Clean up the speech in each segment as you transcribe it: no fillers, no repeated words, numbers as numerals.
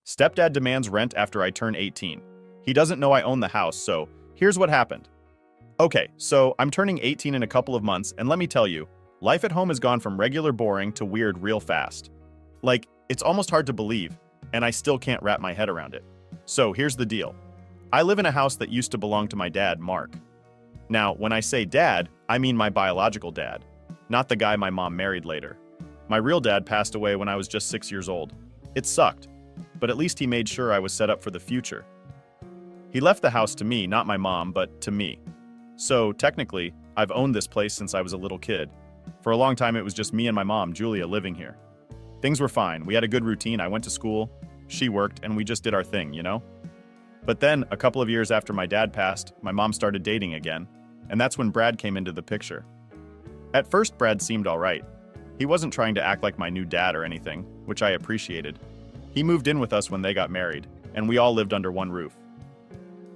Stepdad demands rent after I turn 18. He doesn't know I own the house, so here's what happened. Okay, so I'm turning 18 in a couple of months, and let me tell you, life at home has gone from regular boring to weird real fast. Like, it's almost hard to believe, and I still can't wrap my head around it. So here's the deal. I live in a house that used to belong to my dad, Mark. Now, when I say dad, I mean my biological dad, not the guy my mom married later. My real dad passed away when I was just 6 years old. It sucked, but at least he made sure I was set up for the future. He left the house to me, not my mom, but to me. So, technically, I've owned this place since I was a little kid. For a long time, it was just me and my mom, Julia, living here. Things were fine. We had a good routine. I went to school, she worked, and we just did our thing, you know? But then, a couple of years after my dad passed, my mom started dating again, and that's when Brad came into the picture. At first, Brad seemed all right. He wasn't trying to act like my new dad or anything, which I appreciated. He moved in with us when they got married, and we all lived under one roof.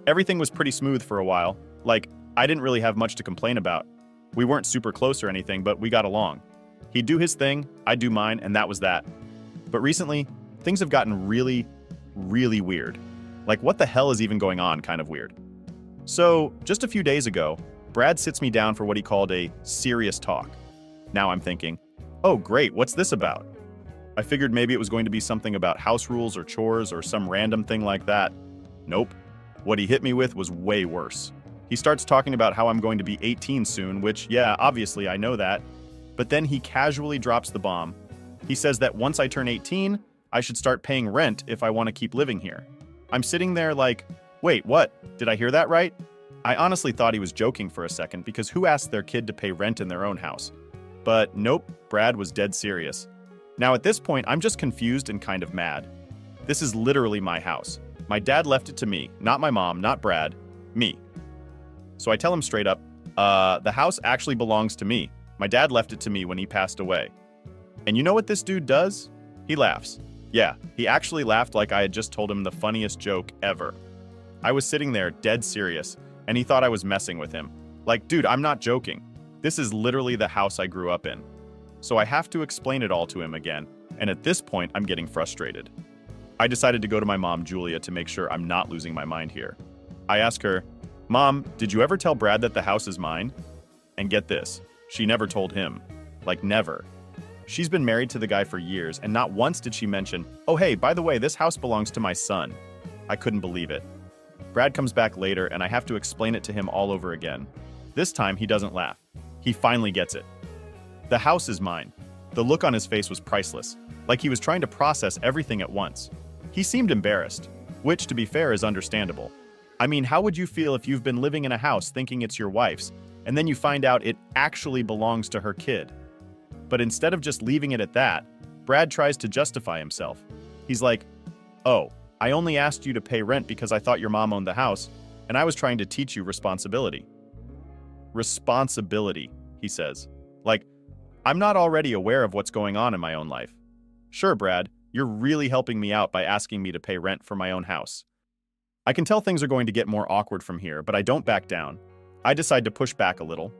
Everything was pretty smooth for a while. Like, I didn't really have much to complain about. We weren't super close or anything, but we got along. He'd do his thing, I'd do mine, and that was that. But recently, things have gotten really, really weird. Like, what the hell is even going on kind of weird. So, just a few days ago, Brad sits me down for what he called a serious talk. Now I'm thinking, oh great, what's this about? I figured maybe it was going to be something about house rules or chores or some random thing like that. Nope. What he hit me with was way worse. He starts talking about how I'm going to be 18 soon, which, yeah, obviously I know that. But then he casually drops the bomb. He says that once I turn 18, I should start paying rent if I want to keep living here. I'm sitting there like, wait, what? Did I hear that right? I honestly thought he was joking for a second because who asked their kid to pay rent in their own house? But nope, Brad was dead serious. Now at this point, I'm just confused and kind of mad. This is literally my house. My dad left it to me, not my mom, not Brad, me. So I tell him straight up, the house actually belongs to me. My dad left it to me when he passed away. And you know what this dude does? He laughs. Yeah, he actually laughed like I had just told him the funniest joke ever. I was sitting there dead serious, and he thought I was messing with him. Like, dude, I'm not joking. This is literally the house I grew up in. So I have to explain it all to him again, and at this point, I'm getting frustrated. I decided to go to my mom, Julia, to make sure I'm not losing my mind here. I ask her, Mom, did you ever tell Brad that the house is mine? And get this, she never told him. Like, never. She's been married to the guy for years, and not once did she mention, oh hey, by the way, this house belongs to my son. I couldn't believe it. Brad comes back later, and I have to explain it to him all over again. This time, he doesn't laugh. He finally gets it. The house is mine. The look on his face was priceless, like he was trying to process everything at once. He seemed embarrassed, which, to be fair, is understandable. I mean, how would you feel if you've been living in a house thinking it's your wife's, and then you find out it actually belongs to her kid? But instead of just leaving it at that, Brad tries to justify himself. He's like, oh, I only asked you to pay rent because I thought your mom owned the house, and I was trying to teach you responsibility. Responsibility, he says. Like, I'm not already aware of what's going on in my own life. Sure, Brad, you're really helping me out by asking me to pay rent for my own house. I can tell things are going to get more awkward from here, but I don't back down. I decide to push back a little,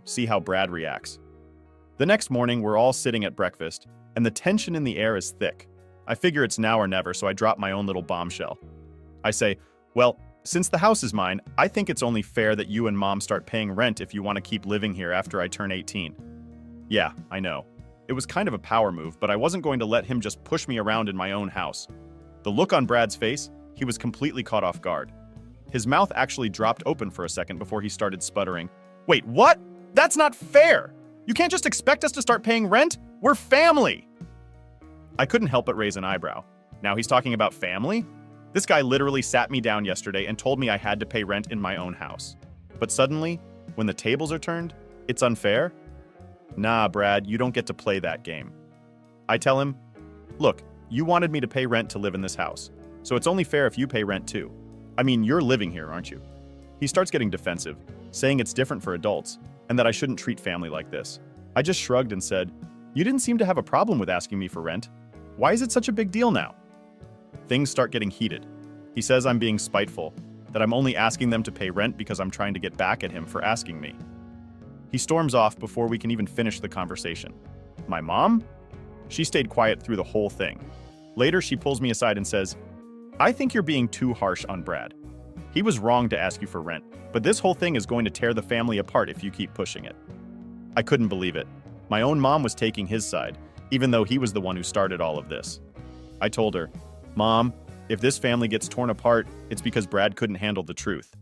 see how Brad reacts. The next morning, we're all sitting at breakfast, and the tension in the air is thick. I figure it's now or never, so I drop my own little bombshell. I say, well, since the house is mine, I think it's only fair that you and Mom start paying rent if you want to keep living here after I turn 18. Yeah, I know. It was kind of a power move, but I wasn't going to let him just push me around in my own house. The look on Brad's face, he was completely caught off guard. His mouth actually dropped open for a second before he started sputtering. Wait, what? That's not fair! You can't just expect us to start paying rent? We're family! I couldn't help but raise an eyebrow. Now he's talking about family? This guy literally sat me down yesterday and told me I had to pay rent in my own house. But suddenly, when the tables are turned, it's unfair? Nah, Brad, you don't get to play that game. I tell him, look, you wanted me to pay rent to live in this house, so it's only fair if you pay rent too. I mean, you're living here, aren't you? He starts getting defensive, saying it's different for adults, and that I shouldn't treat family like this. I just shrugged and said, you didn't seem to have a problem with asking me for rent. Why is it such a big deal now? Things start getting heated. He says I'm being spiteful, that I'm only asking them to pay rent because I'm trying to get back at him for asking me. He storms off before we can even finish the conversation. My mom? She stayed quiet through the whole thing. Later, she pulls me aside and says, I think you're being too harsh on Brad. He was wrong to ask you for rent, but this whole thing is going to tear the family apart if you keep pushing it. I couldn't believe it. My own mom was taking his side, even though he was the one who started all of this. I told her, Mom, if this family gets torn apart, it's because Brad couldn't handle the truth.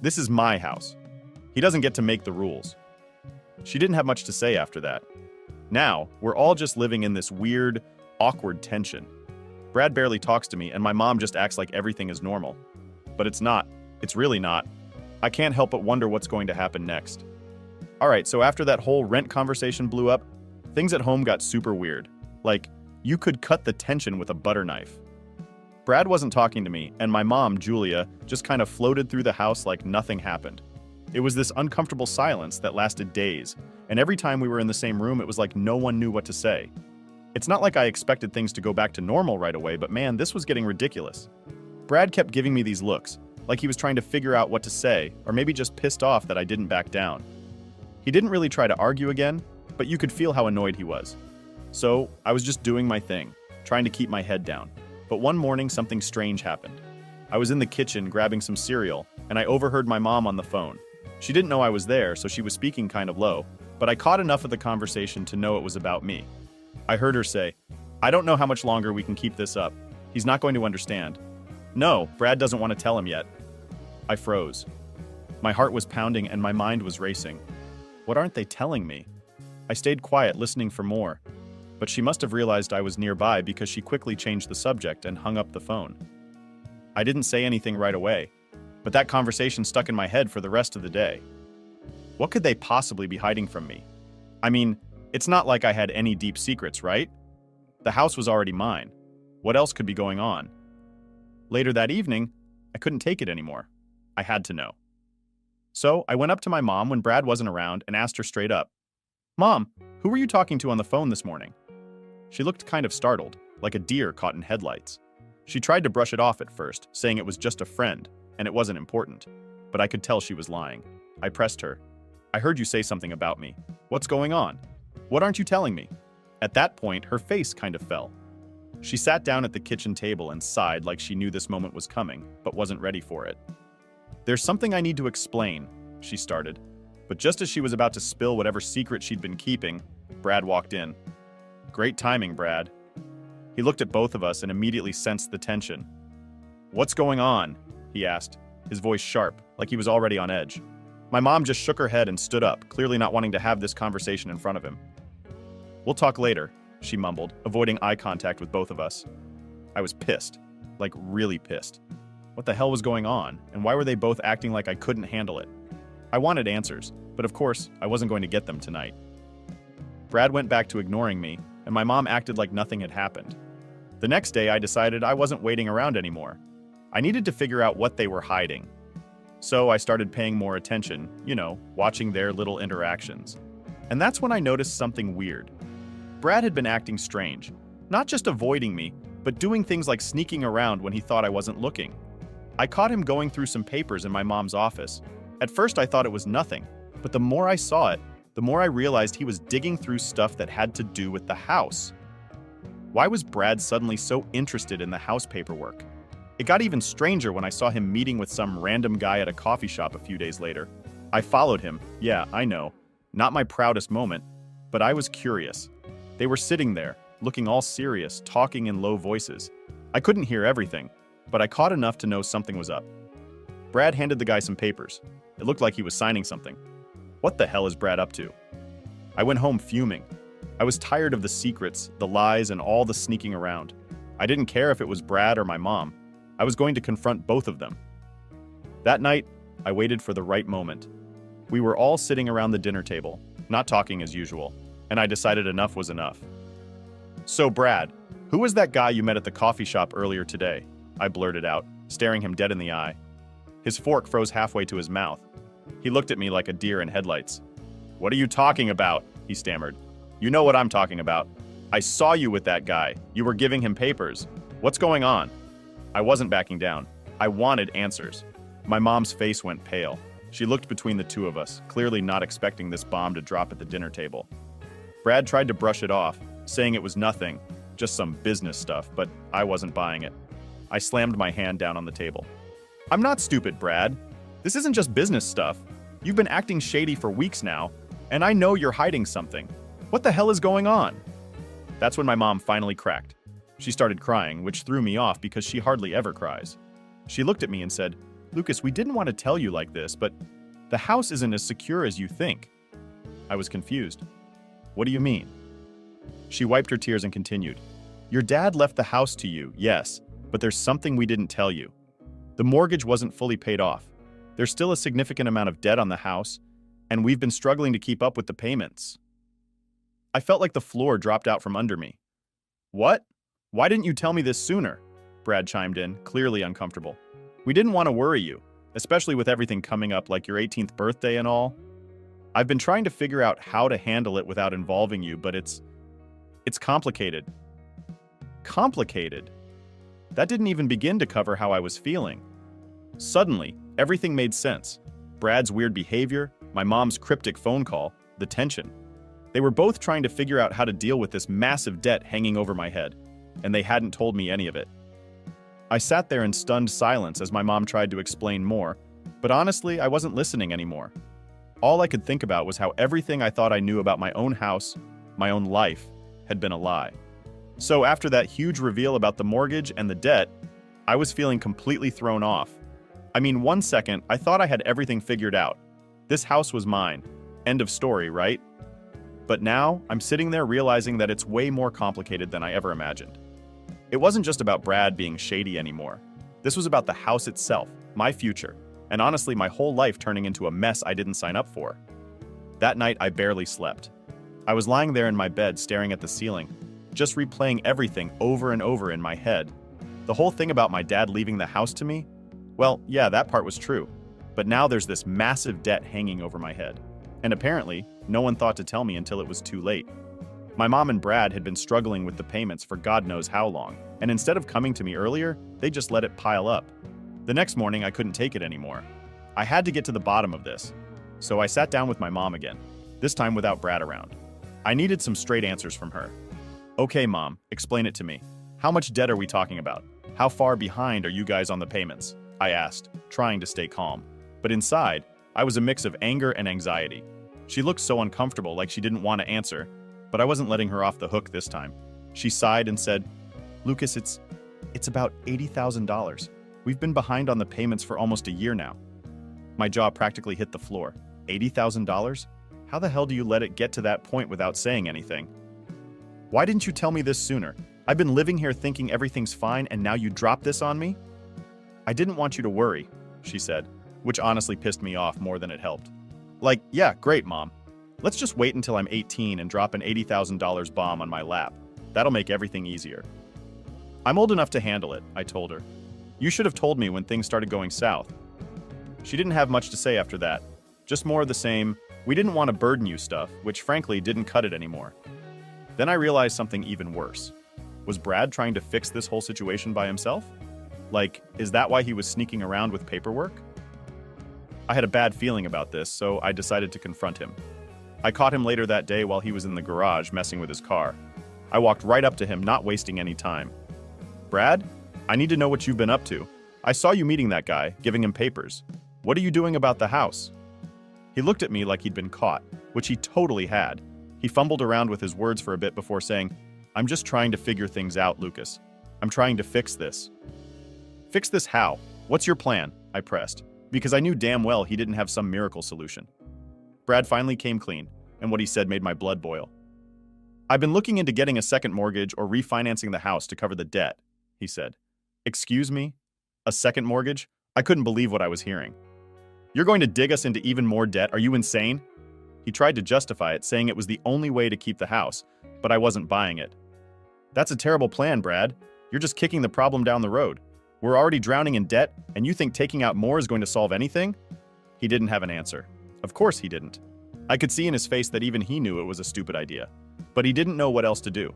This is my house. He doesn't get to make the rules. She didn't have much to say after that. Now, we're all just living in this weird, awkward tension. Brad barely talks to me, and my mom just acts like everything is normal. But it's not. It's really not. I can't help but wonder what's going to happen next. Alright, so after that whole rent conversation blew up, things at home got super weird. Like, you could cut the tension with a butter knife. Brad wasn't talking to me, and my mom, Julia, just kind of floated through the house like nothing happened. It was this uncomfortable silence that lasted days, and every time we were in the same room, it was like no one knew what to say. It's not like I expected things to go back to normal right away, but man, this was getting ridiculous. Brad kept giving me these looks, like he was trying to figure out what to say, or maybe just pissed off that I didn't back down. He didn't really try to argue again, but you could feel how annoyed he was. So, I was just doing my thing, trying to keep my head down. But one morning, something strange happened. I was in the kitchen grabbing some cereal, and I overheard my mom on the phone. She didn't know I was there, so she was speaking kind of low, but I caught enough of the conversation to know it was about me. I heard her say, I don't know how much longer we can keep this up. He's not going to understand. No, Brad doesn't want to tell him yet. I froze. My heart was pounding and my mind was racing. What aren't they telling me? I stayed quiet, listening for more. But she must have realized I was nearby because she quickly changed the subject and hung up the phone. I didn't say anything right away, but that conversation stuck in my head for the rest of the day. What could they possibly be hiding from me? I mean, it's not like I had any deep secrets, right? The house was already mine. What else could be going on? Later that evening, I couldn't take it anymore. I had to know. So I went up to my mom when Brad wasn't around and asked her straight up, Mom, who were you talking to on the phone this morning? She looked kind of startled, like a deer caught in headlights. She tried to brush it off at first, saying it was just a friend, and it wasn't important. But I could tell she was lying. I pressed her. I heard you say something about me. What's going on? What aren't you telling me? At that point, her face kind of fell. She sat down at the kitchen table and sighed like she knew this moment was coming, but wasn't ready for it. There's something I need to explain, she started. But just as she was about to spill whatever secret she'd been keeping, Brad walked in. Great timing, Brad. He looked at both of us and immediately sensed the tension. What's going on? He asked, his voice sharp, like he was already on edge. My mom just shook her head and stood up, clearly not wanting to have this conversation in front of him. We'll talk later, she mumbled, avoiding eye contact with both of us. I was pissed, like really pissed. What the hell was going on, and why were they both acting like I couldn't handle it? I wanted answers, but of course, I wasn't going to get them tonight. Brad went back to ignoring me, and my mom acted like nothing had happened. The next day, I decided I wasn't waiting around anymore. I needed to figure out what they were hiding. So I started paying more attention, watching their little interactions. And that's when I noticed something weird. Brad had been acting strange, not just avoiding me, but doing things like sneaking around when he thought I wasn't looking. I caught him going through some papers in my mom's office. At first I thought it was nothing, but the more I saw it, the more I realized he was digging through stuff that had to do with the house. Why was Brad suddenly so interested in the house paperwork? It got even stranger when I saw him meeting with some random guy at a coffee shop a few days later. I followed him. Yeah, I know. Not my proudest moment, but I was curious. They were sitting there, looking all serious, talking in low voices. I couldn't hear everything, but I caught enough to know something was up. Brad handed the guy some papers. It looked like he was signing something. What the hell is Brad up to? I went home fuming. I was tired of the secrets, the lies, and all the sneaking around. I didn't care if it was Brad or my mom. I was going to confront both of them. That night, I waited for the right moment. We were all sitting around the dinner table, not talking as usual, and I decided enough was enough. So Brad, who was that guy you met at the coffee shop earlier today? I blurted out, staring him dead in the eye. His fork froze halfway to his mouth. He looked at me like a deer in headlights. What are you talking about? He stammered. You know what I'm talking about. I saw you with that guy. You were giving him papers. What's going on? I wasn't backing down. I wanted answers. My mom's face went pale. She looked between the two of us, clearly not expecting this bomb to drop at the dinner table. Brad tried to brush it off, saying it was nothing, just some business stuff, but I wasn't buying it. I slammed my hand down on the table. I'm not stupid, Brad. This isn't just business stuff. You've been acting shady for weeks now, and I know you're hiding something. What the hell is going on? That's when my mom finally cracked. She started crying, which threw me off because she hardly ever cries. She looked at me and said, "Lucas, we didn't want to tell you like this, but the house isn't as secure as you think." I was confused. What do you mean? She wiped her tears and continued, "Your dad left the house to you, yes, but there's something we didn't tell you. The mortgage wasn't fully paid off. There's still a significant amount of debt on the house, and we've been struggling to keep up with the payments." I felt like the floor dropped out from under me. What? Why didn't you tell me this sooner? Brad chimed in, clearly uncomfortable. We didn't want to worry you, especially with everything coming up like your 18th birthday and all. I've been trying to figure out how to handle it without involving you, but it's complicated. Complicated? That didn't even begin to cover how I was feeling. Suddenly, everything made sense. Brad's weird behavior, my mom's cryptic phone call, the tension. They were both trying to figure out how to deal with this massive debt hanging over my head, and they hadn't told me any of it. I sat there in stunned silence as my mom tried to explain more, but honestly, I wasn't listening anymore. All I could think about was how everything I thought I knew about my own house, my own life, had been a lie. So after that huge reveal about the mortgage and the debt, I was feeling completely thrown off. I mean, 1 second, I thought I had everything figured out. This house was mine. End of story, right? But now, I'm sitting there realizing that it's way more complicated than I ever imagined. It wasn't just about Brad being shady anymore. This was about the house itself, my future, and honestly, my whole life turning into a mess I didn't sign up for. That night, I barely slept. I was lying there in my bed staring at the ceiling, just replaying everything over and over in my head. The whole thing about my dad leaving the house to me? Well, yeah, that part was true. But now there's this massive debt hanging over my head. And apparently, no one thought to tell me until it was too late. My mom and Brad had been struggling with the payments for God knows how long, and instead of coming to me earlier, they just let it pile up. The next morning, I couldn't take it anymore. I had to get to the bottom of this. So I sat down with my mom again, this time without Brad around. I needed some straight answers from her. Okay, Mom, explain it to me. How much debt are we talking about? How far behind are you guys on the payments? I asked, trying to stay calm. But inside, I was a mix of anger and anxiety. She looked so uncomfortable, like she didn't want to answer, but I wasn't letting her off the hook this time. She sighed and said, "Lucas, it's about $80,000. We've been behind on the payments for almost a year now." My jaw practically hit the floor. $80,000? How the hell do you let it get to that point without saying anything? Why didn't you tell me this sooner? I've been living here thinking everything's fine, and now you drop this on me? I didn't want you to worry, she said, which honestly pissed me off more than it helped. Like, yeah, great, Mom. Let's just wait until I'm 18 and drop an $80,000 bomb on my lap. That'll make everything easier. I'm old enough to handle it, I told her. You should have told me when things started going south. She didn't have much to say after that. Just more of the same, we didn't want to burden you stuff, which frankly didn't cut it anymore. Then I realized something even worse. Was Brad trying to fix this whole situation by himself? Like, is that why he was sneaking around with paperwork? I had a bad feeling about this, so I decided to confront him. I caught him later that day while he was in the garage messing with his car. I walked right up to him, not wasting any time. "Brad, I need to know what you've been up to. I saw you meeting that guy, giving him papers. What are you doing about the house?" He looked at me like he'd been caught, which he totally had. He fumbled around with his words for a bit before saying, "I'm just trying to figure things out, Lucas. I'm trying to fix this." "Fix this how? What's your plan?" I pressed, because I knew damn well he didn't have some miracle solution. Brad finally came clean, and what he said made my blood boil. "I've been looking into getting a second mortgage or refinancing the house to cover the debt," he said. "Excuse me? A second mortgage?" I couldn't believe what I was hearing. "You're going to dig us into even more debt? Are you insane?" He tried to justify it, saying it was the only way to keep the house, but I wasn't buying it. "That's a terrible plan, Brad. You're just kicking the problem down the road. We're already drowning in debt, and you think taking out more is going to solve anything?" He didn't have an answer. Of course he didn't. I could see in his face that even he knew it was a stupid idea. But he didn't know what else to do.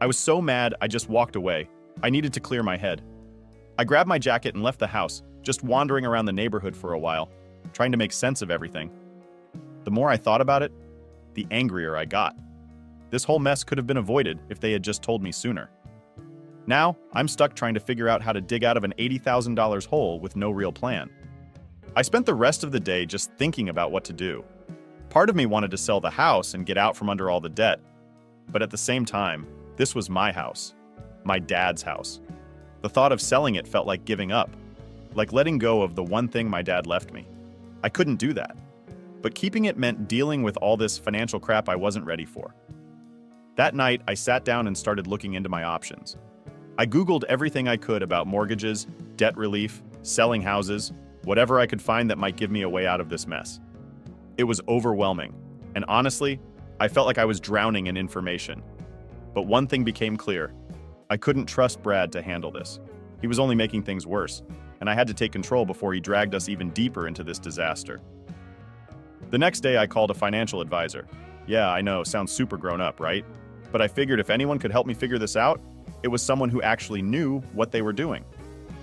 I was so mad, I just walked away. I needed to clear my head. I grabbed my jacket and left the house, just wandering around the neighborhood for a while, trying to make sense of everything. The more I thought about it, the angrier I got. This whole mess could have been avoided if they had just told me sooner. Now, I'm stuck trying to figure out how to dig out of an $80,000 hole with no real plan. I spent the rest of the day just thinking about what to do. Part of me wanted to sell the house and get out from under all the debt. But at the same time, this was my house. My dad's house. The thought of selling it felt like giving up. Like letting go of the one thing my dad left me. I couldn't do that. But keeping it meant dealing with all this financial crap I wasn't ready for. That night, I sat down and started looking into my options. I Googled everything I could about mortgages, debt relief, selling houses, whatever I could find that might give me a way out of this mess. It was overwhelming, and honestly, I felt like I was drowning in information. But one thing became clear. I couldn't trust Brad to handle this. He was only making things worse, and I had to take control before he dragged us even deeper into this disaster. The next day, I called a financial advisor. Yeah, I know, sounds super grown up, right? But I figured if anyone could help me figure this out, it was someone who actually knew what they were doing.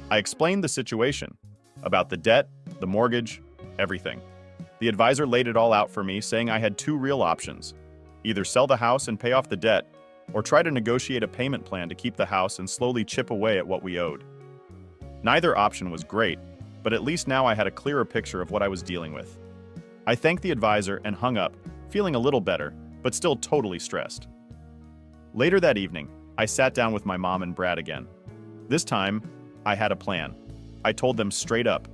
I explained the situation, about the debt, the mortgage, everything. The advisor laid it all out for me, saying I had two real options. Either sell the house and pay off the debt, or try to negotiate a payment plan to keep the house and slowly chip away at what we owed. Neither option was great, but at least now I had a clearer picture of what I was dealing with. I thanked the advisor and hung up, feeling a little better, but still totally stressed. Later that evening, I sat down with my mom and Brad again. This time, I had a plan. I told them straight up,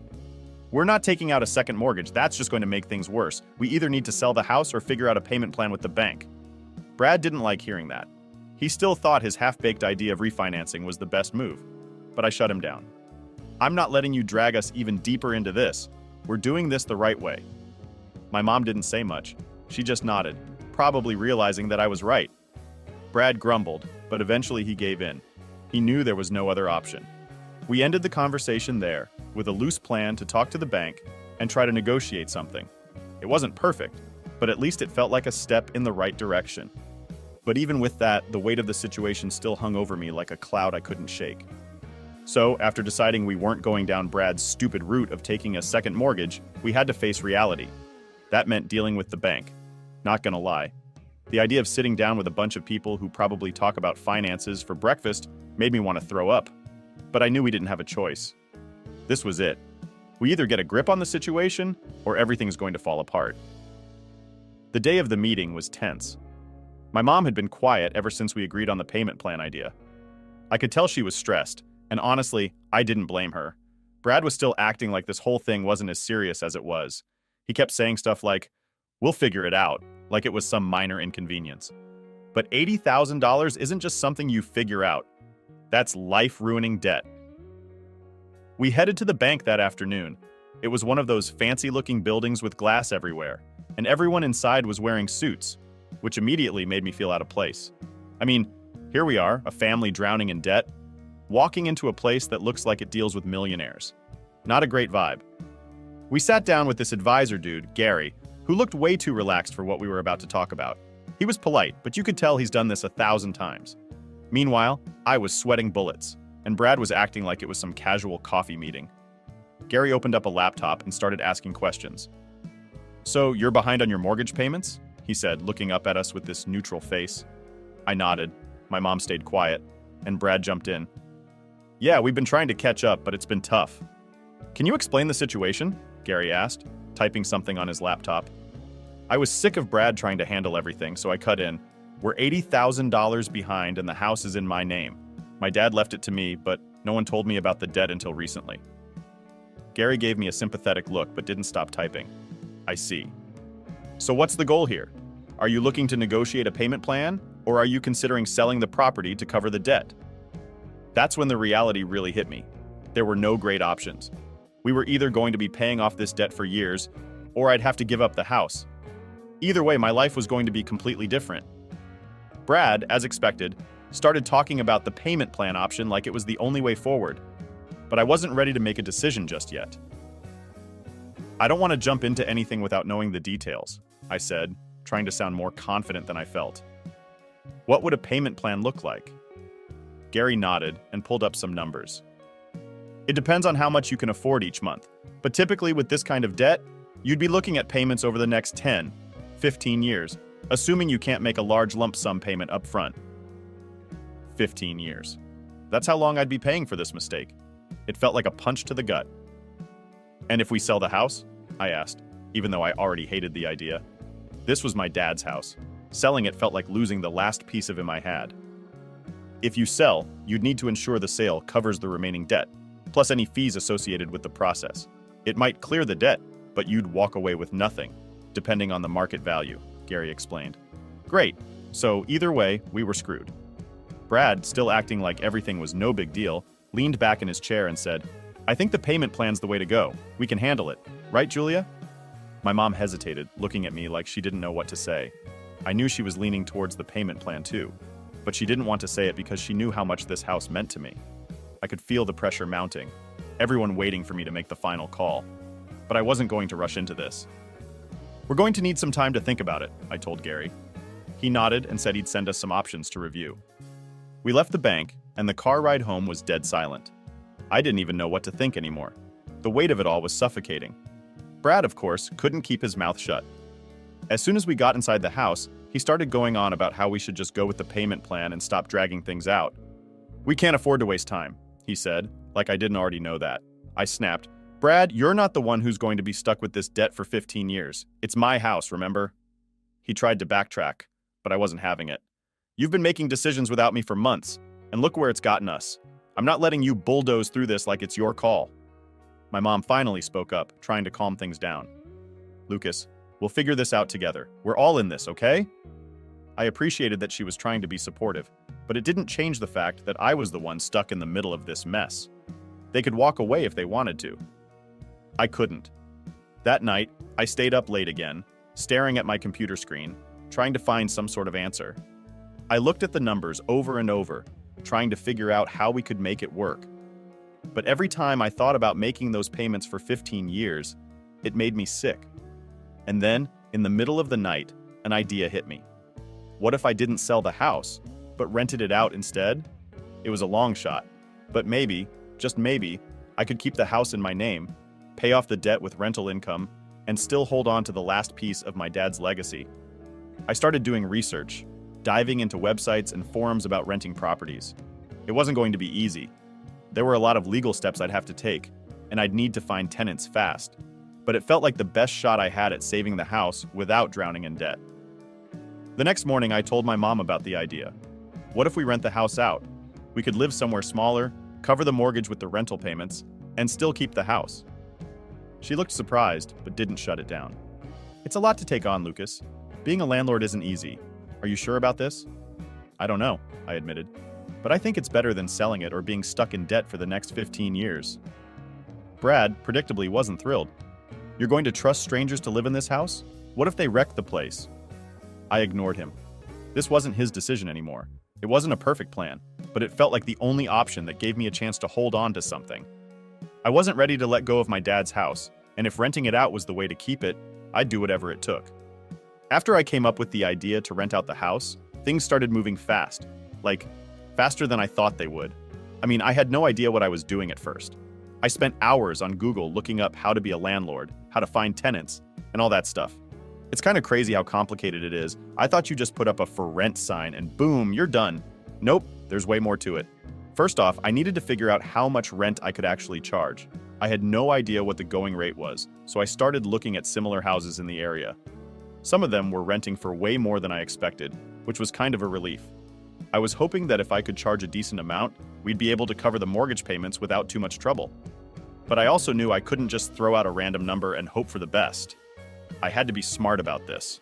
"We're not taking out a second mortgage, that's just going to make things worse. We either need to sell the house or figure out a payment plan with the bank." Brad didn't like hearing that. He still thought his half-baked idea of refinancing was the best move, but I shut him down. "I'm not letting you drag us even deeper into this. We're doing this the right way." My mom didn't say much. She just nodded, probably realizing that I was right. Brad grumbled, but eventually he gave in. He knew there was no other option. We ended the conversation there, with a loose plan to talk to the bank and try to negotiate something. It wasn't perfect, but at least it felt like a step in the right direction. But even with that, the weight of the situation still hung over me like a cloud I couldn't shake. So, after deciding we weren't going down Brad's stupid route of taking a second mortgage, we had to face reality. That meant dealing with the bank. Not gonna lie. The idea of sitting down with a bunch of people who probably talk about finances for breakfast made me want to throw up. But I knew we didn't have a choice. This was it. We either get a grip on the situation, or everything's going to fall apart. The day of the meeting was tense. My mom had been quiet ever since we agreed on the payment plan idea. I could tell she was stressed, and honestly, I didn't blame her. Brad was still acting like this whole thing wasn't as serious as it was. He kept saying stuff like, "We'll figure it out," like it was some minor inconvenience. But $80,000 isn't just something you figure out. That's life-ruining debt. We headed to the bank that afternoon. It was one of those fancy-looking buildings with glass everywhere, and everyone inside was wearing suits, which immediately made me feel out of place. I mean, here we are, a family drowning in debt, walking into a place that looks like it deals with millionaires. Not a great vibe. We sat down with this advisor dude, Gary, who looked way too relaxed for what we were about to talk about. He was polite, but you could tell he's done this 1,000 times. Meanwhile, I was sweating bullets, and Brad was acting like it was some casual coffee meeting. Gary opened up a laptop and started asking questions. "So, you're behind on your mortgage payments?" he said, looking up at us with this neutral face. I nodded. My mom stayed quiet, and Brad jumped in. "Yeah, we've been trying to catch up, but it's been tough." "Can you explain the situation?" Gary asked, typing something on his laptop. I was sick of Brad trying to handle everything, so I cut in. "We're $80,000 behind and the house is in my name. My dad left it to me, but no one told me about the debt until recently." Gary gave me a sympathetic look, but didn't stop typing. "I see. So what's the goal here? Are you looking to negotiate a payment plan, or are you considering selling the property to cover the debt?" That's when the reality really hit me. There were no great options. We were either going to be paying off this debt for years, or I'd have to give up the house. Either way, my life was going to be completely different. Brad, as expected, started talking about the payment plan option like it was the only way forward. But I wasn't ready to make a decision just yet. "I don't want to jump into anything without knowing the details," I said, trying to sound more confident than I felt. "What would a payment plan look like?" Gary nodded and pulled up some numbers. "It depends on how much you can afford each month, but typically with this kind of debt, you'd be looking at payments over the next 10, 15 years, assuming you can't make a large lump sum payment up front." 15 years. That's how long I'd be paying for this mistake. It felt like a punch to the gut. And if we sell the house? I asked, even though I already hated the idea. This was my dad's house. Selling it felt like losing the last piece of him I had. If you sell, you'd need to ensure the sale covers the remaining debt, plus any fees associated with the process. It might clear the debt, but you'd walk away with nothing, depending on the market value, Gary explained. Great. So either way, we were screwed. Brad, still acting like everything was no big deal, leaned back in his chair and said, I think the payment plan's the way to go. We can handle it. Right, Julia? My mom hesitated, looking at me like she didn't know what to say. I knew she was leaning towards the payment plan too, but she didn't want to say it because she knew how much this house meant to me. I could feel the pressure mounting, everyone waiting for me to make the final call. But I wasn't going to rush into this. We're going to need some time to think about it, I told Gary. He nodded and said he'd send us some options to review. We left the bank, and the car ride home was dead silent. I didn't even know what to think anymore. The weight of it all was suffocating. Brad, of course, couldn't keep his mouth shut. As soon as we got inside the house, he started going on about how we should just go with the payment plan and stop dragging things out. We can't afford to waste time, he said, like I didn't already know that. I snapped, Brad, you're not the one who's going to be stuck with this debt for 15 years. It's my house, remember? He tried to backtrack, but I wasn't having it. You've been making decisions without me for months, and look where it's gotten us. I'm not letting you bulldoze through this like it's your call. My mom finally spoke up, trying to calm things down. Lucas, we'll figure this out together. We're all in this, okay? I appreciated that she was trying to be supportive, but it didn't change the fact that I was the one stuck in the middle of this mess. They could walk away if they wanted to. I couldn't. That night, I stayed up late again, staring at my computer screen, trying to find some sort of answer. I looked at the numbers over and over, trying to figure out how we could make it work. But every time I thought about making those payments for 15 years, it made me sick. And then, in the middle of the night, an idea hit me. What if I didn't sell the house, but rented it out instead? It was a long shot, but maybe, just maybe, I could keep the house in my name, pay off the debt with rental income, and still hold on to the last piece of my dad's legacy. I started doing research, diving into websites and forums about renting properties. It wasn't going to be easy. There were a lot of legal steps I'd have to take, and I'd need to find tenants fast. But it felt like the best shot I had at saving the house without drowning in debt. The next morning, I told my mom about the idea. What if we rent the house out? We could live somewhere smaller, cover the mortgage with the rental payments, and still keep the house. She looked surprised, but didn't shut it down. It's a lot to take on, Lucas. Being a landlord isn't easy. Are you sure about this? I don't know, I admitted. But I think it's better than selling it or being stuck in debt for the next 15 years. Brad, predictably, wasn't thrilled. You're going to trust strangers to live in this house? What if they wreck the place? I ignored him. This wasn't his decision anymore. It wasn't a perfect plan, but it felt like the only option that gave me a chance to hold on to something. I wasn't ready to let go of my dad's house, and if renting it out was the way to keep it, I'd do whatever it took. After I came up with the idea to rent out the house, things started moving fast. Like, faster than I thought they would. I mean, I had no idea what I was doing at first. I spent hours on Google looking up how to be a landlord, how to find tenants, and all that stuff. It's kind of crazy how complicated it is. I thought you just put up a for rent sign and boom, you're done. Nope, there's way more to it. First off, I needed to figure out how much rent I could actually charge. I had no idea what the going rate was, so I started looking at similar houses in the area. Some of them were renting for way more than I expected, which was kind of a relief. I was hoping that if I could charge a decent amount, we'd be able to cover the mortgage payments without too much trouble. But I also knew I couldn't just throw out a random number and hope for the best. I had to be smart about this.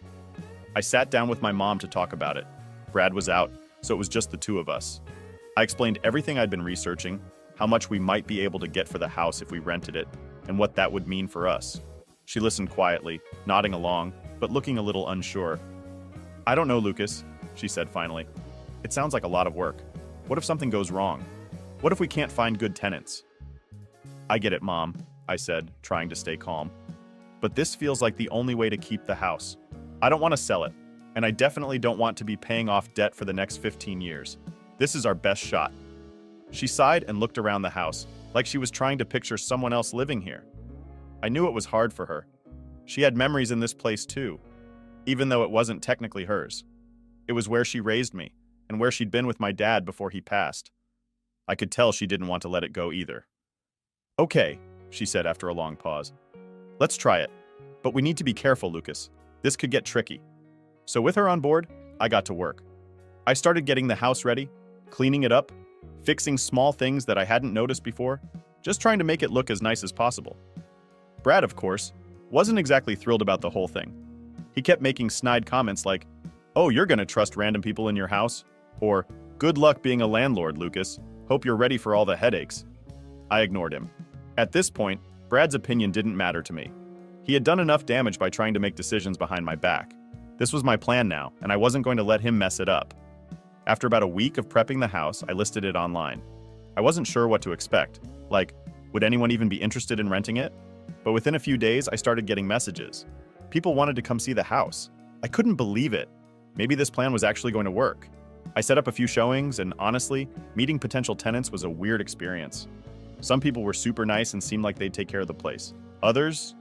I sat down with my mom to talk about it. Brad was out, so it was just the two of us. I explained everything I'd been researching, how much we might be able to get for the house if we rented it, and what that would mean for us. She listened quietly, nodding along, but looking a little unsure. I don't know, Lucas, she said finally. It sounds like a lot of work. What if something goes wrong? What if we can't find good tenants? I get it, Mom, I said, trying to stay calm. But this feels like the only way to keep the house. I don't want to sell it, and I definitely don't want to be paying off debt for the next 15 years. This is our best shot. She sighed and looked around the house, like she was trying to picture someone else living here. I knew it was hard for her. She had memories in this place too, even though it wasn't technically hers. It was where she raised me, and where she'd been with my dad before he passed. I could tell she didn't want to let it go either. Okay, she said after a long pause. Let's try it. But we need to be careful, Lucas. This could get tricky. So with her on board, I got to work. I started getting the house ready, cleaning it up, fixing small things that I hadn't noticed before, just trying to make it look as nice as possible. Brad, of course, wasn't exactly thrilled about the whole thing. He kept making snide comments like, "Oh, you're gonna trust random people in your house?" Or, "Good luck being a landlord, Lucas. Hope you're ready for all the headaches." I ignored him. At this point, Brad's opinion didn't matter to me. He had done enough damage by trying to make decisions behind my back. This was my plan now, and I wasn't going to let him mess it up. After about a week of prepping the house, I listed it online. I wasn't sure what to expect. Like, would anyone even be interested in renting it? But within a few days, I started getting messages. People wanted to come see the house. I couldn't believe it. Maybe this plan was actually going to work. I set up a few showings, and honestly, meeting potential tenants was a weird experience. Some people were super nice and seemed like they'd take care of the place. Others,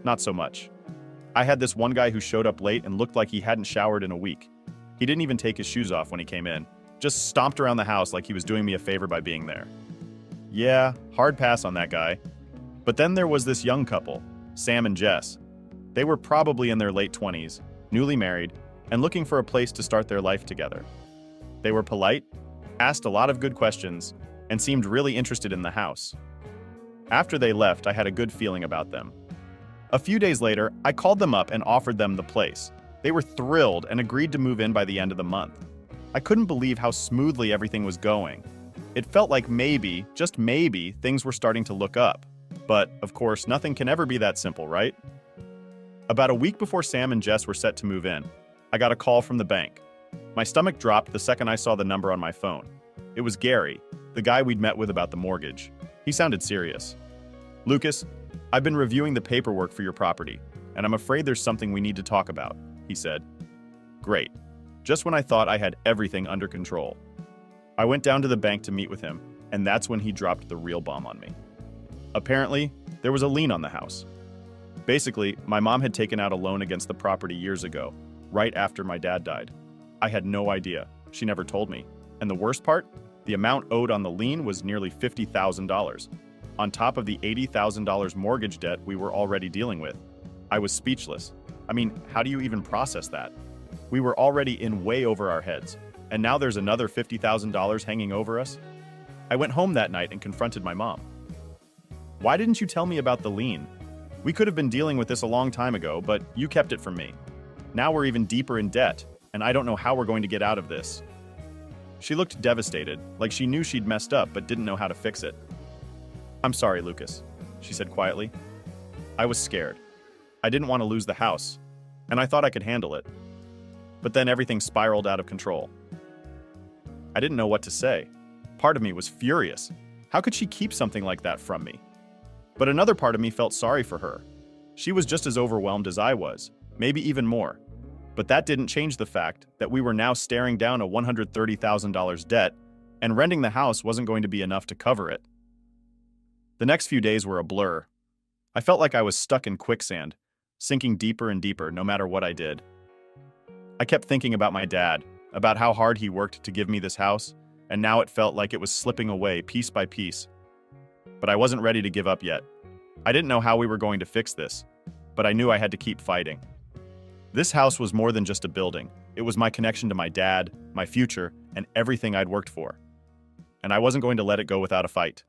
not so much. I had this one guy who showed up late and looked like he hadn't showered in a week. He didn't even take his shoes off when he came in, just stomped around the house like he was doing me a favor by being there. Yeah, hard pass on that guy. But then there was this young couple, Sam and Jess. They were probably in their late 20s, newly married, and looking for a place to start their life together. They were polite, asked a lot of good questions, and seemed really interested in the house. After they left, I had a good feeling about them. A few days later, I called them up and offered them the place. They were thrilled and agreed to move in by the end of the month. I couldn't believe how smoothly everything was going. It felt like maybe, just maybe, things were starting to look up. But, of course, nothing can ever be that simple, right? About a week before Sam and Jess were set to move in, I got a call from the bank. My stomach dropped the second I saw the number on my phone. It was Gary, the guy we'd met with about the mortgage. He sounded serious. "Lucas, I've been reviewing the paperwork for your property, and I'm afraid there's something we need to talk about," he said. Great. Just when I thought I had everything under control. I went down to the bank to meet with him, and that's when he dropped the real bomb on me. Apparently, there was a lien on the house. Basically, my mom had taken out a loan against the property years ago, right after my dad died. I had no idea. She never told me. And the worst part? The amount owed on the lien was nearly $50,000, on top of the $80,000 mortgage debt we were already dealing with. I was speechless. I mean, how do you even process that? We were already in way over our heads, and now there's another $50,000 hanging over us? I went home that night and confronted my mom. "Why didn't you tell me about the lien? We could have been dealing with this a long time ago, but you kept it from me. Now we're even deeper in debt, and I don't know how we're going to get out of this." She looked devastated, like she knew she'd messed up but didn't know how to fix it. "I'm sorry, Lucas," she said quietly. I was scared. I didn't want to lose the house, and I thought I could handle it. But then everything spiraled out of control. I didn't know what to say. Part of me was furious. How could she keep something like that from me? But another part of me felt sorry for her. She was just as overwhelmed as I was, maybe even more. But that didn't change the fact that we were now staring down a $130,000 debt, and renting the house wasn't going to be enough to cover it. The next few days were a blur. I felt like I was stuck in quicksand, sinking deeper and deeper no matter what I did. I kept thinking about my dad, about how hard he worked to give me this house, and now it felt like it was slipping away piece by piece. But I wasn't ready to give up yet. I didn't know how we were going to fix this, but I knew I had to keep fighting. This house was more than just a building. It was my connection to my dad, my future, and everything I'd worked for. And I wasn't going to let it go without a fight.